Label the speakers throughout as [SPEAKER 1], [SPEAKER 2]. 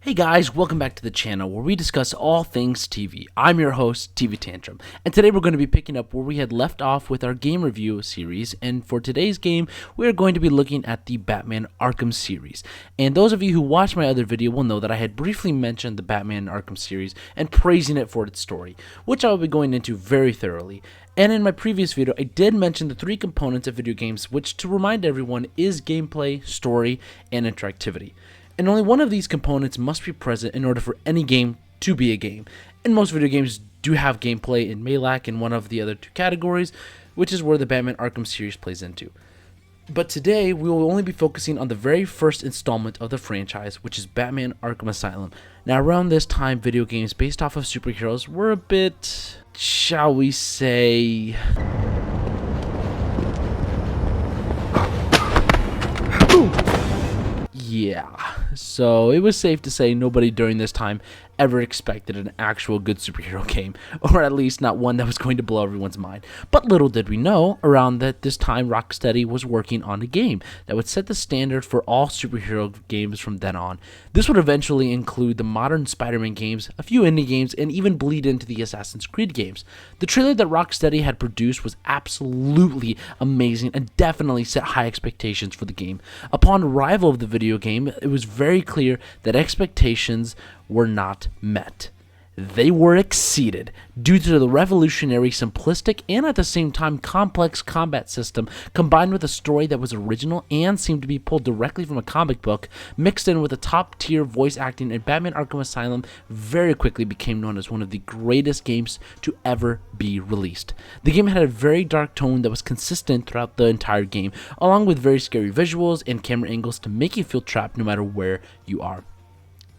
[SPEAKER 1] Hey guys, welcome back to the channel where we discuss all things TV. I'm your host, TV Tantrum, and today we're going to be picking up where we had left off with our game review series, and for today's game, we're going to be looking at the Batman Arkham series. And those of you who watched my other video will know that I had briefly mentioned the Batman Arkham series and praising it for its story, which I will be going into very thoroughly. And in my previous video, I did mention the three components of video games, which, to remind everyone, is gameplay, story, and interactivity. And only one of these components must be present in order for any game to be a game. And most video games do have gameplay and may lack in one of the other two categories, which is where the Batman Arkham series plays into. But today, we will only be focusing on the very first installment of the franchise, which is Batman Arkham Asylum. Now, around this time, video games based off of superheroes were a bit, shall we say, yeah, so it was safe to say nobody during this time ever expected an actual good superhero game, or at least not one that was going to blow everyone's mind. But little did we know, around this time Rocksteady was working on a game that would set the standard for all superhero games from then on. This would eventually include the modern Spider-Man games, a few indie games, and even bleed into the Assassin's Creed games. The trailer that Rocksteady had produced was absolutely amazing and definitely set high expectations for the game. Upon arrival of the video game, it was very clear that expectations were not met. They were exceeded due to the revolutionary, simplistic, and at the same time complex combat system, combined with a story that was original and seemed to be pulled directly from a comic book, mixed in with a top-tier voice acting, and Batman Arkham Asylum very quickly became known as one of the greatest games to ever be released. The game had a very dark tone that was consistent throughout the entire game, along with very scary visuals and camera angles to make you feel trapped no matter where you are.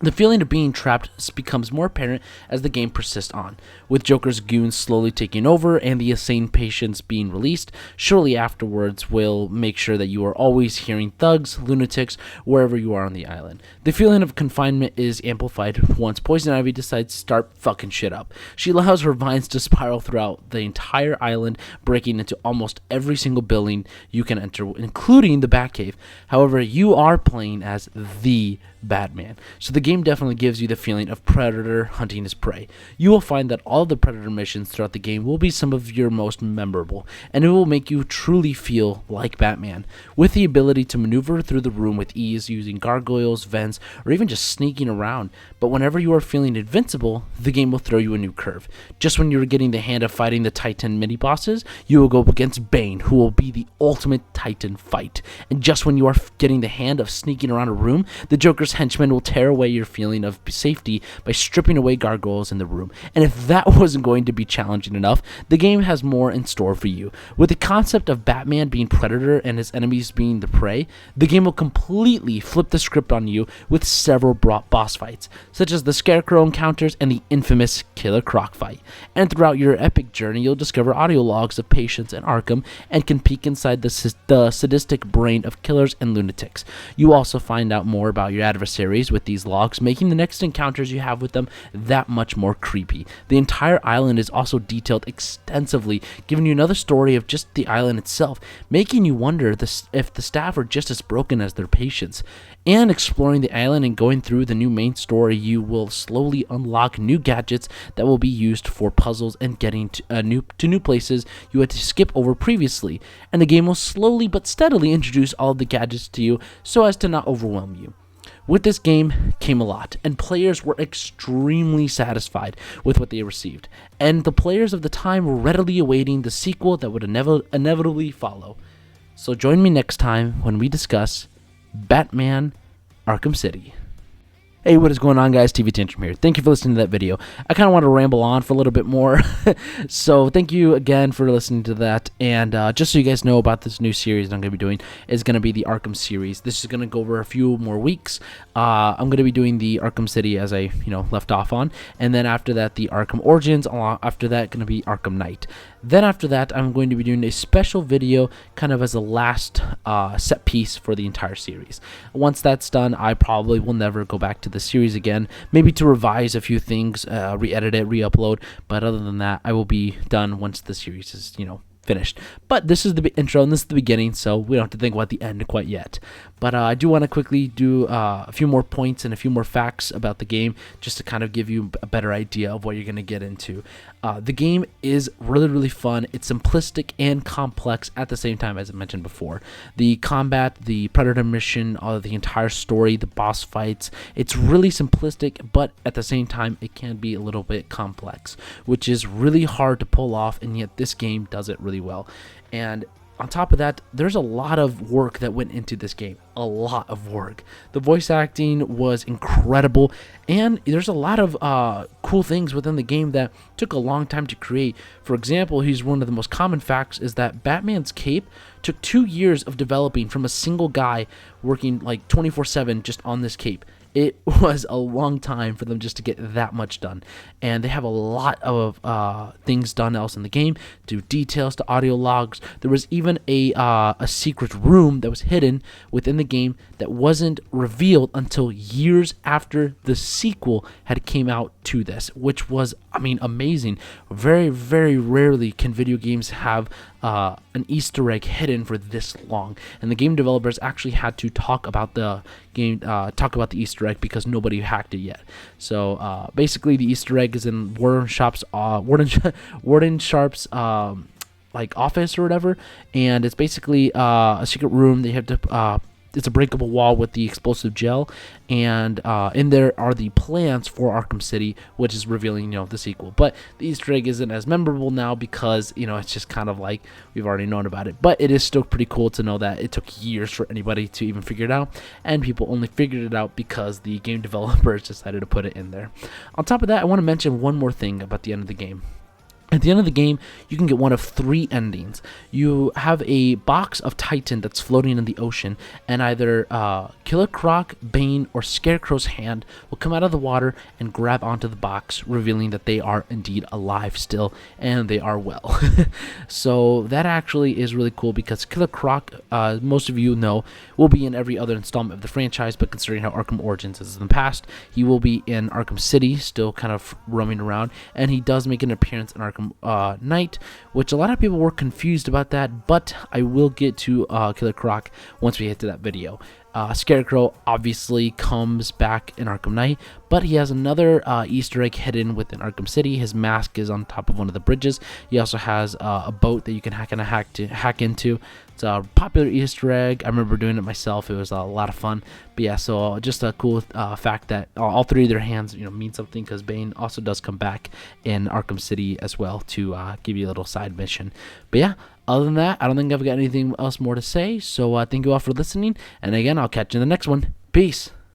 [SPEAKER 1] The feeling of being trapped becomes more apparent as the game persists on, with Joker's goons slowly taking over and the insane patients being released. Shortly afterwards, will make sure that you are always hearing thugs, lunatics, wherever you are on the island. The feeling of confinement is amplified once Poison Ivy decides to start fucking shit up. She allows her vines to spiral throughout the entire island, breaking into almost every single building you can enter, including the Batcave. However, you are playing as the Batman, so the game definitely gives you the feeling of Predator hunting his prey. You will find that all the Predator missions throughout the game will be some of your most memorable, and it will make you truly feel like Batman, with the ability to maneuver through the room with ease using gargoyles, vents, or even just sneaking around. But whenever you are feeling invincible, the game will throw you a new curve. Just when you are getting the hand of fighting the Titan mini-bosses, you will go up against Bane, who will be the ultimate Titan fight. And just when you are getting the hand of sneaking around a room, the Joker's henchmen will tear away your feeling of safety by stripping away gargoyles in the room. And if that wasn't going to be challenging enough, the game has more in store for you. With the concept of Batman being Predator and his enemies being the prey, the game will completely flip the script on you with several boss fights, such as the Scarecrow encounters and the infamous Killer Croc fight. And throughout your epic journey, you'll discover audio logs of patients in Arkham and can peek inside the sadistic brain of killers and lunatics. You also find out more about your adversaries with these logs, making the next encounters you have with them that much more creepy. The entire island is also detailed extensively, giving you another story of just the island itself, making you wonder if the staff are just as broken as their patients. And exploring the island and going through the new main story, you will slowly unlock new gadgets that will be used for puzzles and getting to new places you had to skip over previously. And the game will slowly but steadily introduce all of the gadgets to you so as to not overwhelm you. With this game came a lot, and players were extremely satisfied with what they received, and the players of the time were readily awaiting the sequel that would inevitably follow. So join me next time when we discuss Batman Arkham City. Hey, what is going on, guys? TV Tantrum here. Thank you for listening to that video. I kind of want to ramble on for a little bit more, so thank you again for listening to that. And just so you guys know about this new series that I'm going to be doing, is going to be the Arkham series. This is going to go over a few more weeks. I'm going to be doing the Arkham City as I left off on, and then after that the Arkham Origins. After that, going to be Arkham Knight. Then after that, I'm going to be doing a special video kind of as a last set piece for the entire series. Once that's done, I probably will never go back to the series again, maybe to revise a few things, re-edit it, re-upload, but other than that, I will be done once the series is, finished. But this is the intro and this is the beginning, so we don't have to think about the end quite yet. But I do want to quickly do a few more points and a few more facts about the game, just to kind of give you a better idea of what you're going to get into. The game is really, really fun. It's simplistic and complex at the same time, as I mentioned before. The combat, the Predator mission, the entire story, the boss fights, it's really simplistic, but at the same time, it can be a little bit complex, which is really hard to pull off, and yet this game does it really well. And on top of that, there's a lot of work that went into this game. A lot of work. The voice acting was incredible, and there's a lot of cool things within the game that took a long time to create. For example, here's one of the most common facts is that Batman's cape took 2 years of developing from a single guy working like 24/7 just on this cape. It was a long time for them just to get that much done, and they have a lot of things done else in the game, to details, to audio logs. There was even a secret room that was hidden within the game that wasn't revealed until years after the sequel had came out to this, which was, I mean, amazing. Very, very rarely can video games have an Easter egg hidden for this long, and the game developers actually had to talk about the game, talk about the Easter egg, because nobody hacked it yet. So basically, the Easter egg is in Warden Sharp's like office or whatever, and it's basically a secret room. They have to it's a breakable wall with the explosive gel, and in there are the plans for Arkham City, which is revealing, the sequel. But the Easter egg isn't as memorable now because, it's just kind of like we've already known about it. But it is still pretty cool to know that it took years for anybody to even figure it out, and people only figured it out because the game developers decided to put it in there. On top of that, I want to mention one more thing about the end of the game. At the end of the game, you can get one of 3 endings. You have a box of Titan that's floating in the ocean, and either Killer Croc, Bane, or Scarecrow's hand will come out of the water and grab onto the box, revealing that they are indeed alive still, and they are well. So that actually is really cool, because Killer Croc, most of you know, will be in every other installment of the franchise, but considering how Arkham Origins is in the past, he will be in Arkham City, still kind of roaming around, and he does make an appearance in Arkham Knight, which a lot of people were confused about that, but I will get to Killer Croc once we get to that video. Scarecrow obviously comes back in Arkham Knight, but he has another Easter egg hidden within Arkham City. His mask is on top of one of the bridges. He also has a boat that you can hack into. It's a popular Easter egg. I remember doing it myself. It was a lot of fun. But yeah, so just a cool fact that all 3 of their hands, mean something, because Bane also does come back in Arkham City as well to give you a little side mission. But yeah, other than that, I don't think I've got anything else more to say. So thank you all for listening. And again, I'll catch you in the next one. Peace.